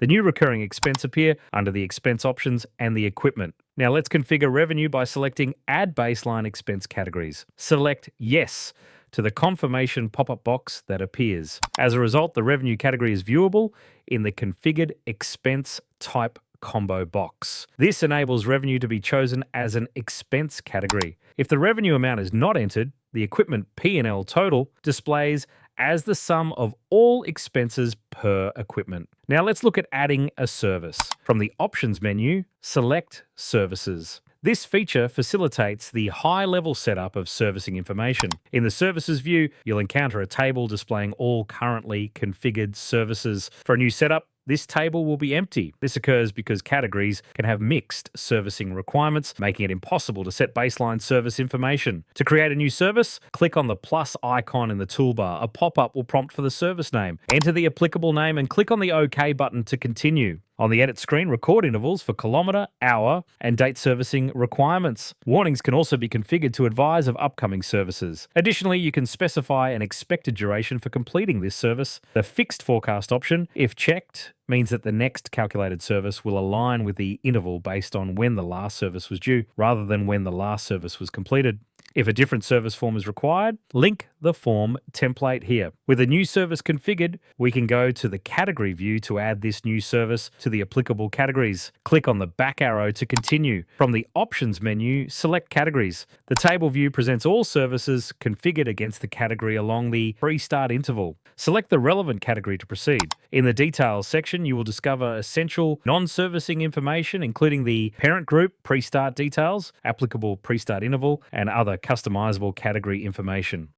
The new recurring expense appear under the expense options and the equipment. Now let's configure revenue by selecting Add Baseline Expense Categories. Select Yes to the confirmation pop-up box that appears. As a result, the revenue category is viewable in the Configured Expense Type combo box. This enables revenue to be chosen as an expense category. If the revenue amount is not entered, the equipment P&L total displays as the sum of all expenses per equipment. Now let's look at adding a service. From the Options menu, select Services. This feature facilitates the high-level setup of servicing information. In the Services view, you'll encounter a table displaying all currently configured services. For a new setup, this table will be empty. This occurs because categories can have mixed servicing requirements, making it impossible to set baseline service information. To create a new service, click on the plus icon in the toolbar. A pop-up will prompt for the service name. Enter the applicable name and click on the OK button to continue. On the edit screen, record intervals for kilometre, hour, and date servicing requirements. Warnings can also be configured to advise of upcoming services. Additionally, you can specify an expected duration for completing this service. The fixed forecast option, if checked, means that the next calculated service will align with the interval based on when the last service was due, rather than when the last service was completed. If a different service form is required, link the form template here. With a new service configured, we can go to the category view to add this new service to the applicable categories. Click on the back arrow to continue. From the Options menu, select Categories. The table view presents all services configured against the category along the pre-start interval. Select the relevant category to proceed. In the Details section, you will discover essential non-servicing information, including the parent group, pre-start details, applicable pre-start interval, and other customizable category information.